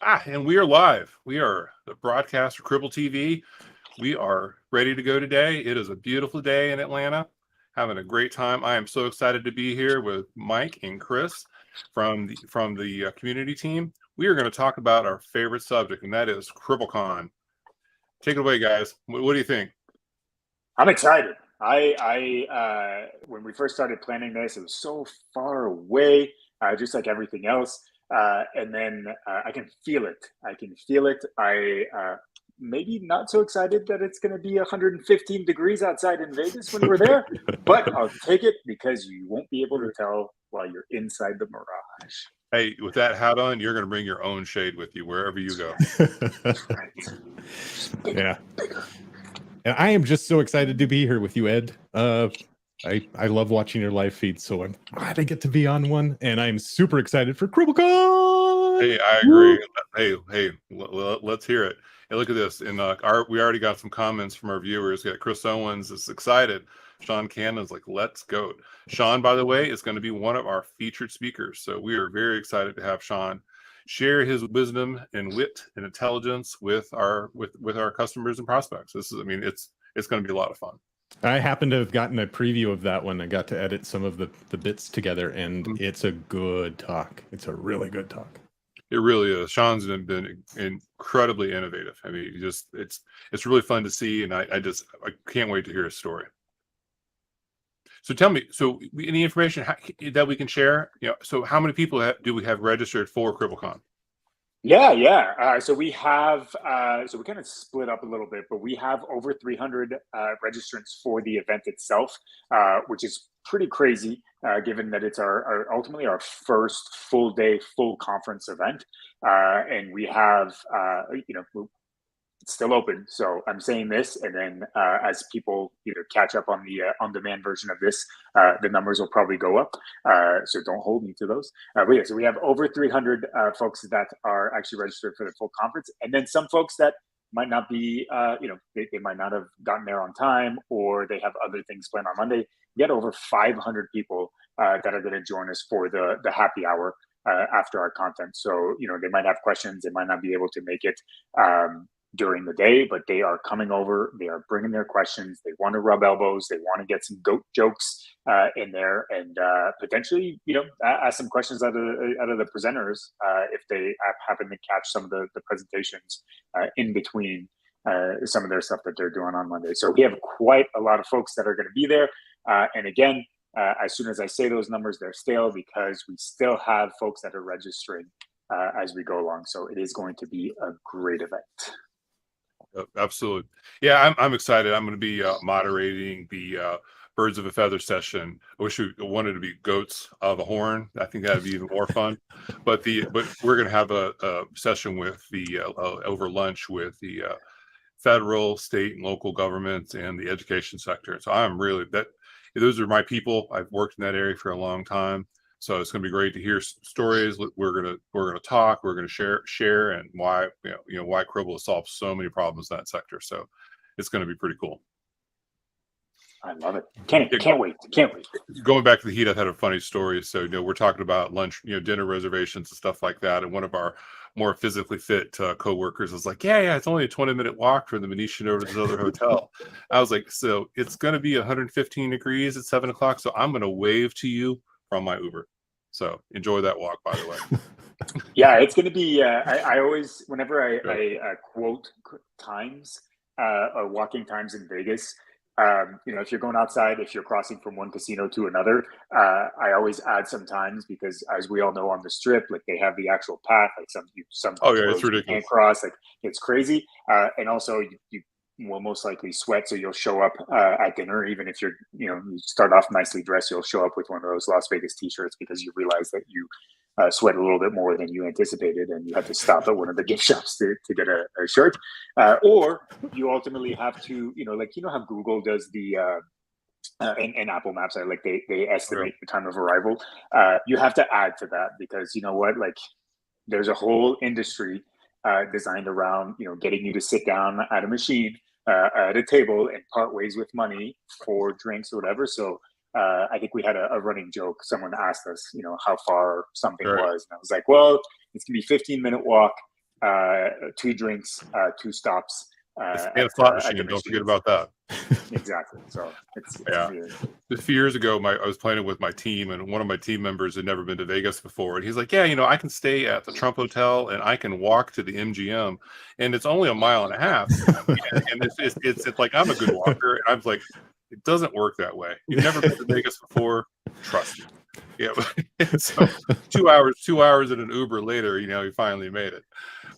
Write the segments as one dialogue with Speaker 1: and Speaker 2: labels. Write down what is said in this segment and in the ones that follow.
Speaker 1: And we are live. We are the broadcast for Cribble TV. We are ready to go today. It is a beautiful day in Atlanta. Having a great time. I am so excited to be here with Mike and Chris from the community team. We are going to talk about our favorite subject, and that is CriblCon. Take it away, guys. What do you think?
Speaker 2: I'm excited. When we first started planning this, it was so far away, just like everything else. And then I can feel it. I can feel it. Maybe not so excited that it's going to be 115 degrees outside in Vegas when we're there, but I'll take it because you won't be able to tell while you're inside the Mirage.
Speaker 1: Hey, with that hat on, you're going to bring your own shade with you wherever you go.
Speaker 2: Right. Bigger,
Speaker 3: Yeah.
Speaker 2: bigger.
Speaker 3: And I am just so excited to be here with you, Ed. I love watching your live feed, so I'm glad I get to be on one, and I'm super excited for CriblCon.
Speaker 1: Hey, I agree. Hey, let's hear it. Hey, look at this. And we already got some comments from our viewers. We got Chris Owens is excited. Sean Cannon's like, let's go. Sean, by the way, is going to be one of our featured speakers. So we are very excited to have Sean share his wisdom and wit and intelligence with our customers and prospects. It's going to be a lot of fun.
Speaker 3: I happen to have gotten a preview of that one. I got to edit some of the bits together, and it's a good talk. It's a really good talk.
Speaker 1: It really is. Sean's been incredibly innovative. I mean, it's really fun to see, and I can't wait to hear his story. So tell me, any information that we can share? So how many people do we have registered for CriblCon?
Speaker 2: Yeah. So we have, so we kind of split up a little bit, but we have over 300 registrants for the event itself, which is pretty crazy, given that it's ultimately our first full day, full conference event. And we have, it's still open. So I'm saying this, and then as people either catch up on the on-demand version of this, the numbers will probably go up. So don't hold me to those. But yeah, so we have over 300 folks that are actually registered for the full conference, and then some folks that might not be, they might not have gotten there on time, or they have other things planned on Monday. We had over 500 people that are going to join us for the happy hour after our content. So they might have questions, they might not be able to make it during the day, but they are coming over, they are bringing their questions, they want to rub elbows, they want to get some goat jokes in there, and potentially ask some questions out of the presenters if they happen to catch some of the presentations in between some of their stuff that they're doing on Monday. So we have quite a lot of folks that are going to be there, and again, as soon as I say those numbers, they're stale because we still have folks that are registering as we go along. So it is going to be a great event.
Speaker 1: Absolutely. Yeah, I'm excited. I'm going to be moderating the Birds of a Feather session. I wish we wanted to be Goats of a Horn. I think that'd be even more fun. But we're going to have a session with the over lunch with the federal, state, and local governments and the education sector. So I'm really those are my people. I've worked in that area for a long time. So it's going to be great to hear stories. We're going to talk. We're going to share, and why why Cribble has solved so many problems in that sector. So it's going to be pretty cool.
Speaker 2: I love it. Can't wait.
Speaker 1: Going back to the heat, I've had a funny story. So we're talking about lunch, dinner reservations and stuff like that. And one of our more physically fit coworkers was like, yeah, it's only a 20-minute walk from the Venetian over to this other hotel. I was like, so it's going to be 115 degrees at 7:00. So I'm going to wave to you from my Uber. So enjoy that walk, by the way.
Speaker 2: Yeah, it's going to be, I always, whenever I quote times or walking times in Vegas, if you're going outside, if you're crossing from one casino to another, I always add some times because, as we all know, on the strip, like they have the actual path, like some
Speaker 1: it's ridiculous.
Speaker 2: You can't cross, like it's crazy. And also you will most likely sweat, so you'll show up at dinner, even if you start off nicely dressed, you'll show up with one of those Las Vegas t-shirts because you realize that you sweat a little bit more than you anticipated, and you have to stop at one of the gift shops to get a shirt, or you ultimately have to, how Google does the and Apple Maps, they estimate the time of arrival. You have to add to that because there's a whole industry designed around getting you to sit down at a machine at a table and part ways with money for drinks or whatever. So I think we had a running joke. Someone asked us, how far something was. And I was like, well, it's going to be 15-minute walk. 2 drinks, 2 stops.
Speaker 1: And a slot machine. Don't forget about that.
Speaker 2: Exactly. So it's
Speaker 1: Yeah.
Speaker 2: weird.
Speaker 1: A few years ago, I was planning with my team, and one of my team members had never been to Vegas before, and he's like, "Yeah, I can stay at the Trump Hotel, and I can walk to the MGM, and it's only 1.5 miles. And it's like I'm a good walker." And I was like, "It doesn't work that way. You've never been to Vegas before. Trust me." Yeah. So 2 hours in an Uber later, he finally made it.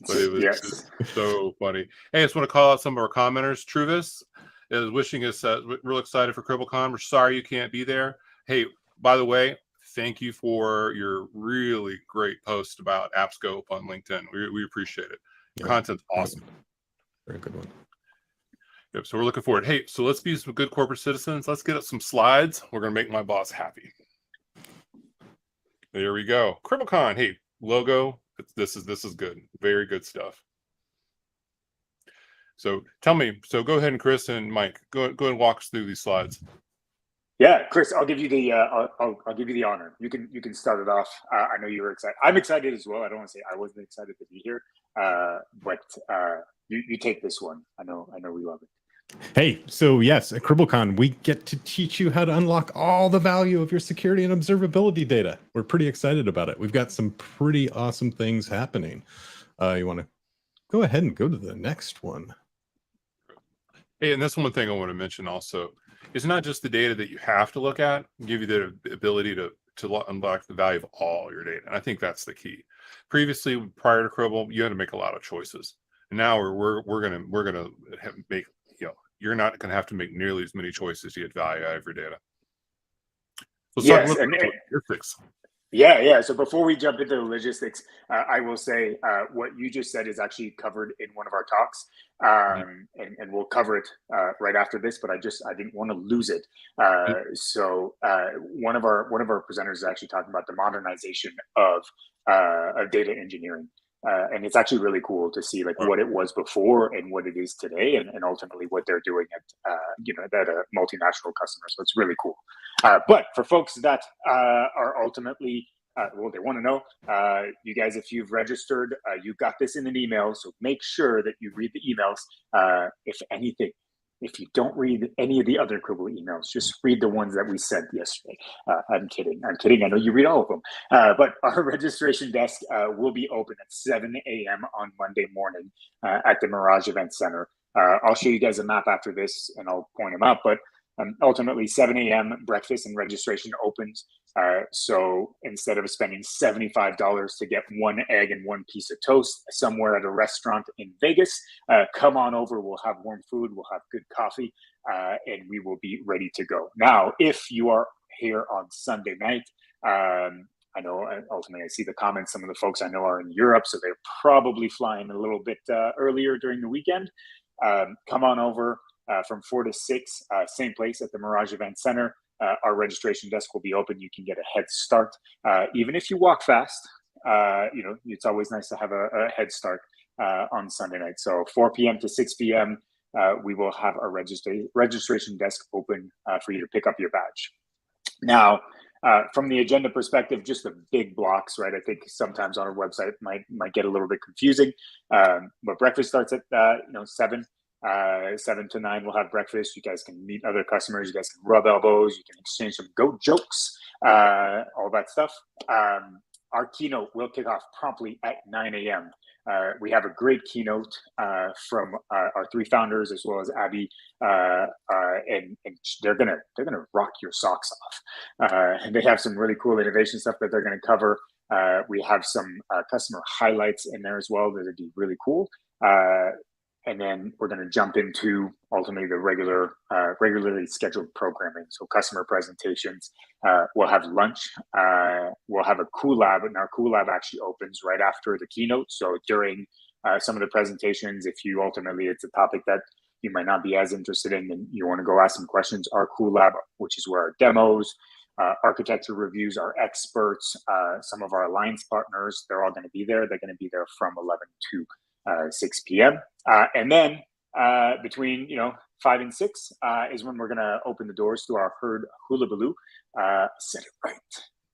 Speaker 1: But it was just so funny. Hey, I just want to call out some of our commenters. Truvis is wishing us real excited for CriblCon. We're sorry you can't be there. Hey, by the way, thank you for your really great post about AppScope on LinkedIn. We appreciate it. Content's awesome.
Speaker 3: Very good one.
Speaker 1: Yep. So we're looking forward. Hey, so let's be some good corporate citizens. Let's get up some slides. We're gonna make my boss happy. There we go. CriblCon. Hey, logo. This is good. Very good stuff. So tell me. So go ahead, and Chris and Mike, go ahead and walk us through these slides.
Speaker 2: Yeah, Chris, I'll give you the I'll give you the honor. You can start it off. I know you were excited. I'm excited as well. I don't want to say I wasn't excited to be here, but you take this one. I know we love it.
Speaker 3: Hey, so yes, at CriblCon, we get to teach you how to unlock all the value of your security and observability data. We're pretty excited about it. We've got some pretty awesome things happening. You want to go ahead and go to the next one.
Speaker 1: Hey, and that's one thing I want to mention also. It's not just the data that you have to look at, give you the ability to unlock the value of all your data. And I think that's the key. Previously, prior to Cribble, you had to make a lot of choices. And now we're gonna make, you're not going to have to make nearly as many choices to get value out of your data. Let's talk about logistics.
Speaker 2: Yeah. So before we jump into the logistics, I will say what you just said is actually covered in one of our talks, and we'll cover it right after this. But I didn't want to lose it. So one of our presenters is actually talking about the modernization of data engineering. And it's actually really cool to see what it was before and what it is today, and ultimately what they're doing at that multinational customer. So it's really cool. But for folks that are ultimately they want to know, you guys, if you've registered, you got this in an email. So make sure that you read the emails. If anything, if you don't read any of the other Cribble emails, just read the ones that we sent yesterday. I'm kidding. I know you read all of them. But our registration desk will be open at 7 a.m. on Monday morning at the Mirage Event Center. I'll show you guys a map after this, and I'll point them out. But ultimately, 7 a.m. breakfast and registration opens. So instead of spending $75 to get 1 egg and 1 piece of toast somewhere at a restaurant in Vegas, come on over. We'll have warm food. We'll have good coffee, and we will be ready to go. Now, if you are here on Sunday night, I know ultimately I see the comments. Some of the folks I know are in Europe, so they're probably flying a little bit earlier during the weekend. Come on over. From 4 to 6, same place at the Mirage Event Center. Our registration desk will be open. You can get a head start. Even if you walk fast, it's always nice to have a head start on Sunday night. So 4 p.m. to 6 p.m., we will have our registration desk open for you to pick up your badge. Now, from the agenda perspective, just the big blocks, right? I think sometimes on our website might get a little bit confusing. But breakfast starts at 7. 7 to 9, we'll have breakfast. You guys can meet other customers. You guys can rub elbows. You can exchange some goat jokes, all that stuff. Our keynote will kick off promptly at 9 a.m. We have a great keynote from our 3 founders, as well as Abby, and they're gonna rock your socks off. And they have some really cool innovation stuff that they're gonna cover. We have some customer highlights in there as well that would be really cool. And then we're going to jump into ultimately the regularly scheduled programming. So customer presentations. We'll have lunch. We'll have a cool lab, and our cool lab actually opens right after the keynote. So during some of the presentations, if you ultimately it's a topic that you might not be as interested in, and you want to go ask some questions, our cool lab, which is where our demos, architecture reviews, our experts, some of our alliance partners, they're all going to be there. They're going to be there from 11 to 6 p.m. And then between 5 and 6 is when we're going to open the doors to our herd Hula Baloo. Said it right.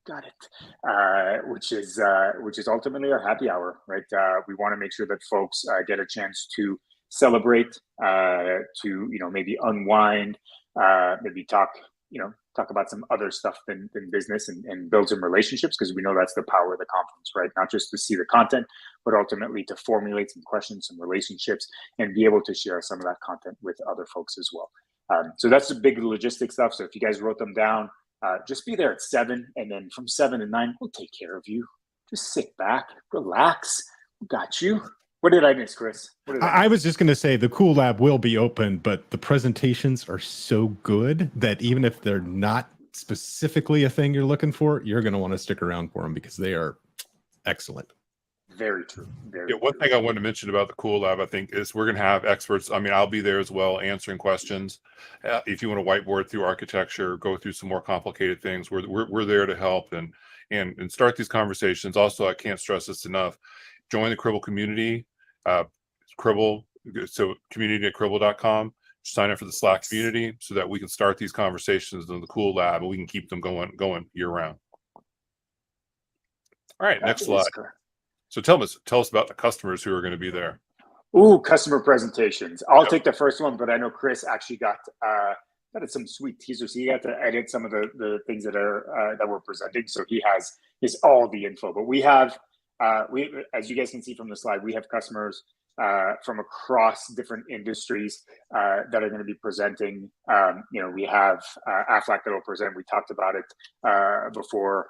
Speaker 2: got it. Which is ultimately our happy hour, right? We want to make sure that folks get a chance to celebrate, to maybe unwind, maybe talk about some other stuff than business, and build some relationships, because we know that's the power of the conference, right? Not just to see the content, but ultimately to formulate some questions, some relationships, and be able to share some of that content with other folks as well. So that's the big logistics stuff. So if you guys wrote them down, just be there at 7, and then from 7 to 9, we'll take care of you. Just sit back, relax. We got you. What did I miss, Chris?
Speaker 3: I was just going to say the Cool Lab will be open, but the presentations are so good that even if they're not specifically a thing you're looking for, you're going to want to stick around for them because they are excellent.
Speaker 2: Very true.
Speaker 1: One thing I want to mention about the Cool Lab, I think, is we're going to have experts. I mean, I'll be there as well, answering questions. If you want to whiteboard through architecture, go through some more complicated things, we're there to help and start these conversations. Also, I can't stress this enough. Join the Cribble community. Cribble, so community@cribble.com. Sign up for the Slack community so that we can start these conversations in the Cool Lab and we can keep them going year round. All right, next slide. So tell us about the customers who are going to be there.
Speaker 2: Ooh, customer presentations. I'll take the first one, but I know Chris actually got some sweet teasers. He got to edit some of the things that we're presenting, so he has all the info. But we have, as you guys can see from the slide, we have customers from across different industries that are going to be presenting. We have Aflac that will present. We talked about it before.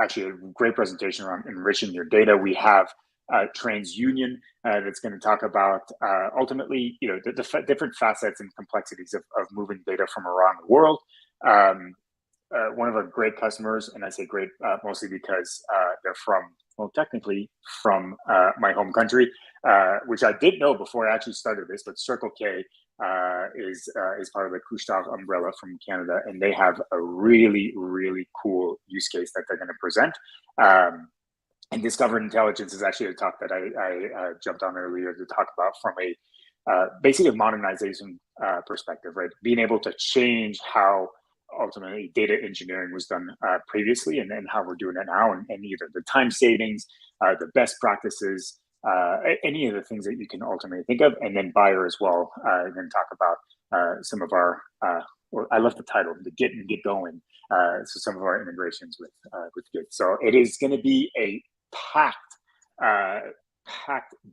Speaker 2: Actually, a great presentation around enriching your data. We have TransUnion that's going to talk about ultimately, the different facets and complexities of moving data from around the world. One of our great customers, and I say great mostly because they're technically from my home country, which I didn't know before I actually started this, but Circle K is part of the Couche-Tard umbrella from Canada, and they have a really, really cool use case that they're going to present. And Discovered Intelligence is actually a talk that I jumped on earlier to talk about from a basically a modernization perspective, right? Being able to change how ultimately data engineering was done previously, and then how we're doing it now, and either the time savings, the best practices, any of the things that you can ultimately think of, and then Buyer as well. And then talk about some of our, or I love the title, the Get and Get Going. So some of our integrations with Git. So it is going to be a packed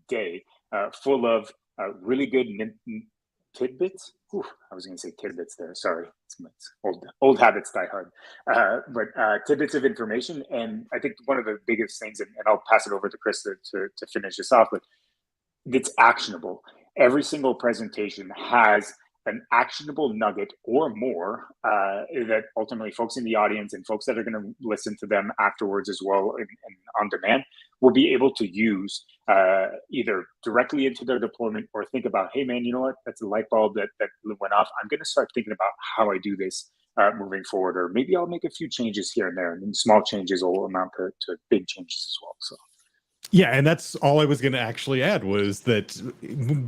Speaker 2: day full of really good tidbits. Ooh, I was going to say tidbits there. Sorry, it's old habits die hard. But tidbits of information, and I think one of the biggest things, and I'll pass it over to Chris to finish this off with, it's actionable. Every single presentation has an actionable nugget or more that ultimately folks in the audience and folks that are going to listen to them afterwards as well and on demand will be able to use either directly into their deployment, or think about, hey man, you know what, that's a light bulb that went off. I'm going to start thinking about how I do this moving forward, or maybe I'll make a few changes here and there, and small changes will amount to big changes as well. So
Speaker 3: yeah, and that's all I was going to actually add, was that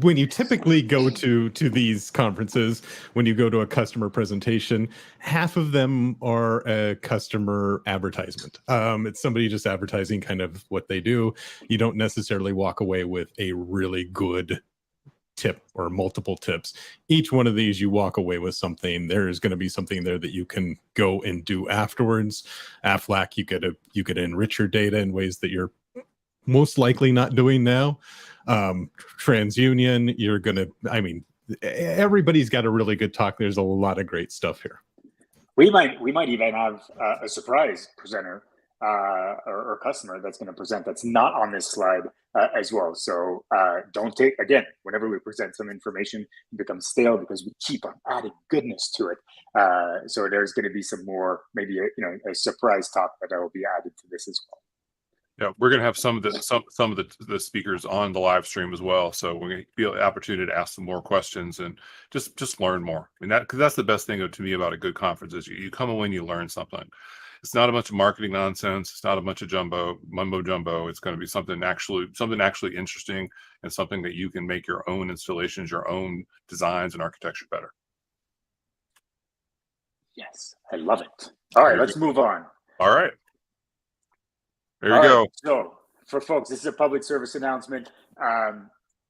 Speaker 3: when you typically go to these conferences, when you go to a customer presentation, half of them are a customer advertisement. It's somebody just advertising kind of what they do. You don't necessarily walk away with a really good tip or multiple tips. Each one of these, you walk away with something. There is going to be something there that you can go and do afterwards. Aflac, you could enrich your data in ways that you're most likely not doing now. TransUnion, you're gonna, everybody's got a really good talk. There's a lot of great stuff here.
Speaker 2: We might even have a surprise presenter or customer that's going to present that's not on this slide as well. So don't take, again, whenever we present some information, it becomes stale because we keep on adding goodness to it. So there's going to be some more, maybe a surprise talk that will be added to this as well.
Speaker 1: Yeah, we're going to have some of the speakers on the live stream as well, so we're going to be an opportunity to ask some more questions and just learn more. Because that's the best thing to me about a good conference is you come in when you learn something. It's not a bunch of marketing nonsense. It's not a bunch of mumbo jumbo. It's going to be something actually interesting, and something that you can make your own installations, your own designs and architecture better.
Speaker 2: Yes, I love it. All right,
Speaker 1: There you
Speaker 2: let's move on.
Speaker 1: All right. There you
Speaker 2: All
Speaker 1: go.
Speaker 2: right, so for folks, this is a public service announcement.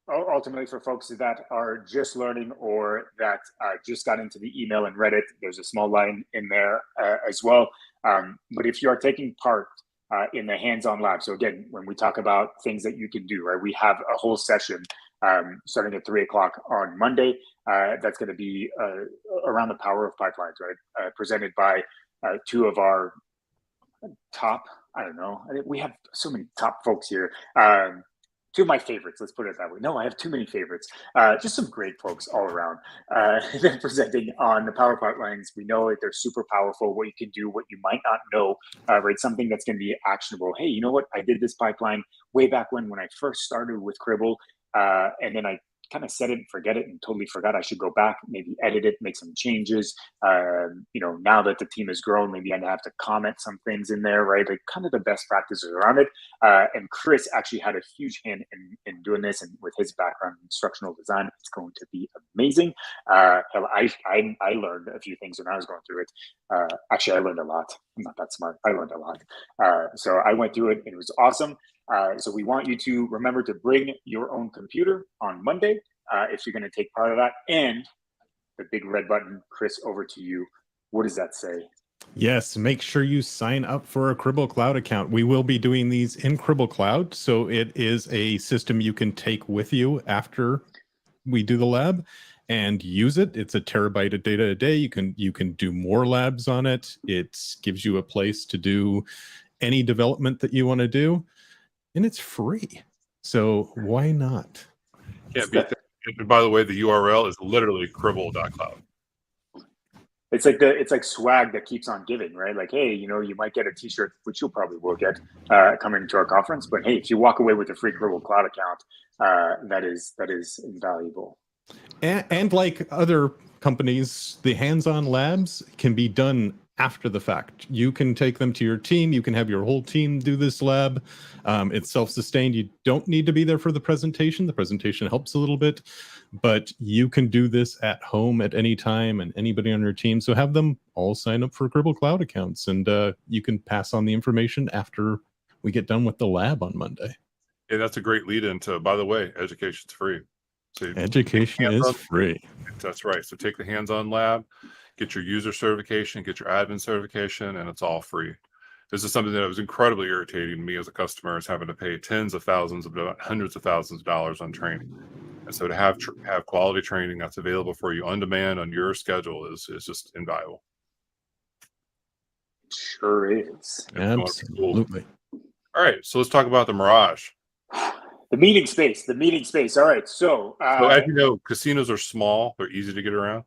Speaker 2: Ultimately, for folks that are just learning or that just got into the email and read it, there's a small line in there as well. But if you are taking part in the hands-on lab, so again, when we talk about things that you can do, right, we have a whole session starting at 3 o'clock on Monday. That's going to be around the power of pipelines, right? Presented by two of our top, I don't know. I think we have so many top folks here. Two of my favorites, let's put it that way. No, I have too many favorites. Just some great folks all around. They're presenting on the power pipelines. We know that they're super powerful, what you can do, what you might not know, right? Something that's going to be actionable. Hey, you know what? I did this pipeline way back when I first started with Cribble. And then I kind of set it and forget it and totally forgot I should go back, maybe edit it, make some changes. Now that the team has grown, maybe I have to comment some things in there, right? Like kind of the best practices around it. And Chris actually had a huge hand in doing this, and with his background in instructional design, it's going to be amazing. I learned a few things when I was going through it. Actually, I learned a lot. I'm not that smart. I learned a lot. So I went through it and it was awesome. So we want you to remember to bring your own computer on Monday if you're going to take part of that. And the big red button, Chris, over to you. What does that say?
Speaker 3: Yes, make sure you sign up for a Cribble Cloud account. We will be doing these in Cribble Cloud, so it is a system you can take with you after we do the lab and use it. It's a terabyte of data a day. You can do more labs on it. It gives you a place to do any development that you want to do, and it's free. So why not?
Speaker 1: Can't beat that. And by the way, the URL is literally cribble.cloud.
Speaker 2: It's like swag that keeps on giving, right? Like, hey, you might get a T-shirt, which you'll probably will get coming to our conference. But hey, if you walk away with a free Cribble Cloud account, that is invaluable.
Speaker 3: And like other companies, the hands-on labs can be done after the fact. You can take them to your team. You can have your whole team do this lab. It's self-sustained. You don't need to be there for the presentation. The presentation helps a little bit, but you can do this at home at any time and anybody on your team. So have them all sign up for Cribble Cloud accounts, and you can pass on the information after we get done with the lab on Monday.
Speaker 1: Yeah, that's a great lead into, by the way, education's free. So
Speaker 3: education is free.
Speaker 1: That's right. So take the hands-on lab, get your user certification, get your admin certification, and it's all free. This is something that was incredibly irritating to me as a customer, is having to pay tens of thousands of hundreds of thousands of dollars on training. And so to have quality training that's available for you on demand on your schedule is just invaluable.
Speaker 2: Sure is.
Speaker 3: Absolutely.
Speaker 1: All right, so let's talk about the Mirage.
Speaker 2: The meeting space. All right. So
Speaker 1: as you know, casinos are small. They're easy to get around.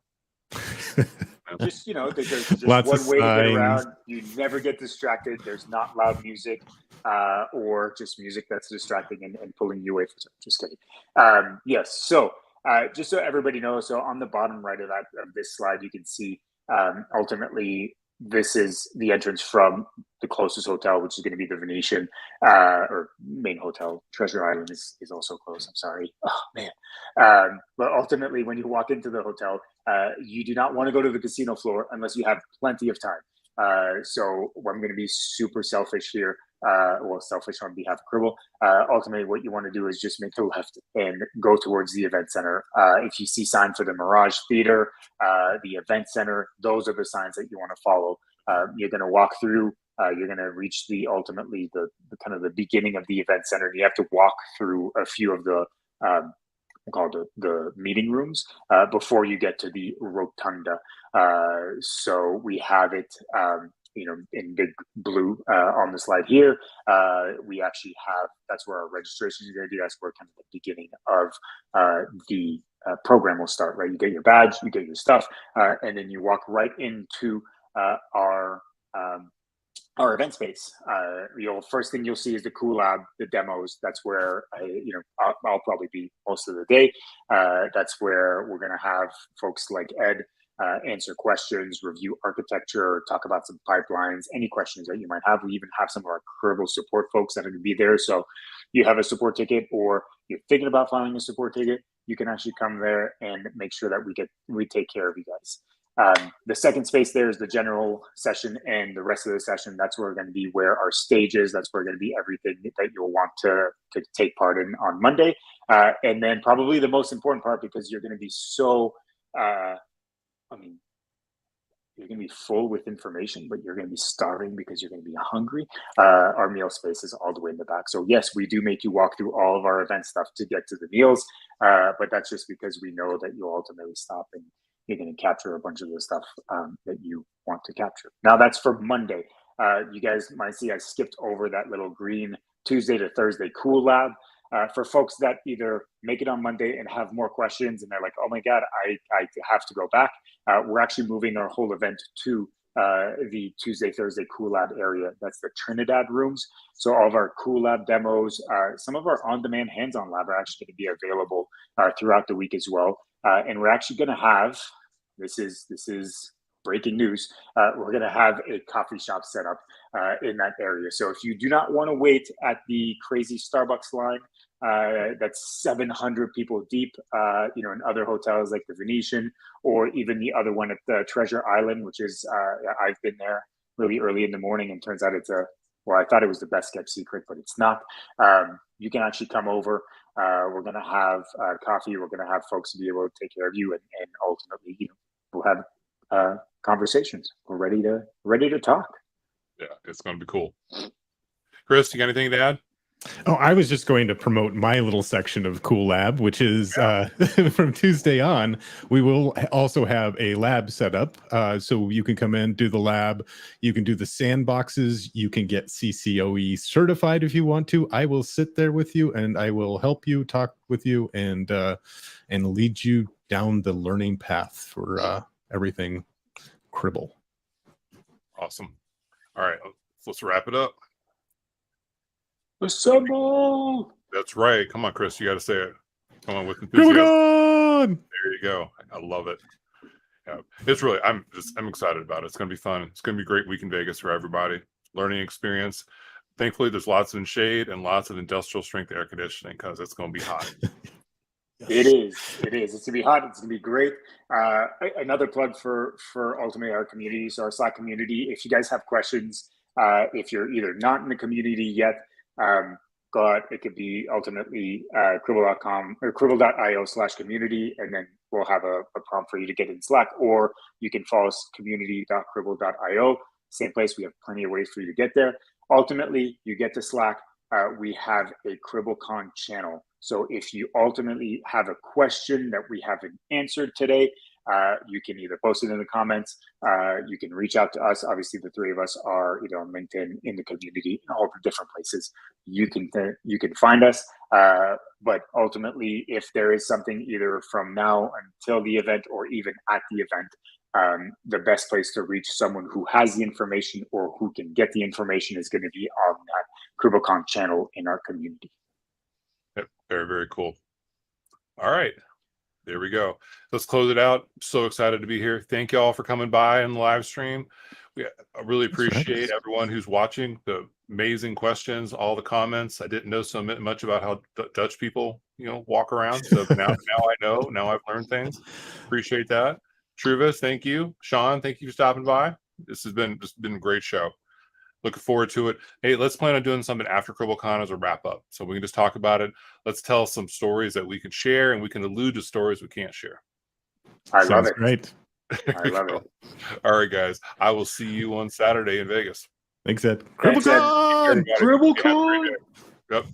Speaker 2: there's just
Speaker 3: Lots
Speaker 2: one
Speaker 3: of
Speaker 2: way to get
Speaker 3: signs.
Speaker 2: around. You never get distracted. There's not loud music or just music that's distracting and pulling you away from it. Just kidding. Yes. So just so everybody knows, so on the bottom right of this slide, you can see ultimately this is the entrance from the closest hotel, which is going to be the Venetian or main hotel. Treasure Island is also close. I'm sorry. Oh, man. But ultimately, when you walk into the hotel, you do not want to go to the casino floor unless you have plenty of time. So I'm going to be super selfish here. Selfish on behalf of Cribble. Ultimately, what you want to do is just make the left and go towards the event center. If you see sign for the Mirage Theater, the event center, those are the signs that you want to follow. You're going to walk through. You're going to reach the kind of the beginning of the event center. You have to walk through a few of the called the meeting rooms before you get to the rotunda. So we have it. In big blue on the slide here, we actually have, that's where our registration is going to be. That's where kind of the beginning of the program will start, right? You get your badge, you get your stuff, and then you walk right into our event space. First thing you'll see is the cool lab, the demos. That's where I'll probably be most of the day. That's where we're going to have folks like Ed answer questions, review architecture, talk about some pipelines, any questions that you might have. We even have some of our Cribble support folks that are going to be there. So you have a support ticket or you're thinking about filing a support ticket, you can actually come there and make sure that we take care of you guys. The second space there is the general session, and the rest of the session, that's where we're going to be where our stage is. That's where going to be everything that you'll want to take part in on Monday. And then probably the most important part, because you're going to be so, you're going to be full with information, but you're going to be starving because you're going to be hungry. Our meal space is all the way in the back. So yes, we do make you walk through all of our event stuff to get to the meals, but that's just because we know that you'll ultimately stop and you're going to capture a bunch of the stuff that you want to capture. Now that's for Monday. You guys might see I skipped over that little green Tuesday to Thursday cool lab. For folks that either make it on Monday and have more questions and they're like, oh my God, I have to go back. We're actually moving our whole event to the Tuesday, Thursday Cool Lab area. That's the Trinidad rooms. So all of our Cool Lab demos, some of our on-demand hands-on lab are actually going to be available throughout the week as well. And we're actually going to have, this is breaking news, we're going to have a coffee shop set up in that area. So if you do not want to wait at the crazy Starbucks line, that's 700 people deep, in other hotels like the Venetian, or even the other one at the Treasure Island, which is, I've been there really early in the morning, and turns out it's I thought it was the best kept secret, but it's not. You can actually come over. We're going to have coffee. We're going to have folks be able to take care of you, and ultimately, we'll have conversations. We're ready to talk.
Speaker 1: Yeah, it's going to be cool. Chris, you got anything to add?
Speaker 3: Oh, I was just going to promote my little section of Cool Lab, which is from Tuesday on. We will also have a lab set up, so you can come in, do the lab. You can do the sandboxes. You can get CCOE certified if you want to. I will sit there with you, and I will help you, talk with you, and lead you down the learning path for everything Cribble.
Speaker 1: Awesome. All right, let's wrap it up.
Speaker 2: Assemble!
Speaker 1: That's right. Come on, Chris. You got to say it. Come on with enthusiasm. There you go. I love it. Yeah, it's really. I'm excited about it. It's going to be fun. It's going to be a great week in Vegas for everybody. Learning experience. Thankfully, there's lots of shade and lots of industrial strength air conditioning because it's going to be hot.
Speaker 2: It is. It's going to be hot. It's going to be great. Another plug for ultimately our community. So our Slack community. If you guys have questions, if you're either not in the community yet, go out. It could be ultimately cribble.com or cribble.io/community, and then we'll have a prompt for you to get in Slack, or you can follow us community.cribble.io. Same place. We have plenty of ways for you to get there. Ultimately, you get to Slack. We have a CriblCon channel. So if you ultimately have a question that we haven't answered today, you can either post it in the comments, you can reach out to us. Obviously, the three of us are either on LinkedIn, in the community, in all the different places you can find us. But ultimately, if there is something either from now until the event or even at the event, the best place to reach someone who has the information or who can get the information is going to be on that CriblCon channel in our community.
Speaker 1: Yep, very, very cool. All right. There we go. Let's close it out. So excited to be here. Thank you all for coming by in the live stream. I really appreciate everyone who's watching, the amazing questions, all the comments. I didn't know so much about how Dutch people, walk around. So now I know. Now I've learned things. Appreciate that. Truvis, thank you. Sean, thank you for stopping by. This has been a great show. Looking forward to it. Hey, let's plan on doing something after CriblCon as a wrap up. So we can just talk about it. Let's tell some stories that we can share, and we can allude to stories we can't share.
Speaker 2: I love it.
Speaker 3: Great.
Speaker 2: I love it.
Speaker 1: All right, guys. I will see you on Saturday in Vegas.
Speaker 3: Thanks, Ed.
Speaker 2: CriblCon!
Speaker 3: CriblCon!
Speaker 1: Yep.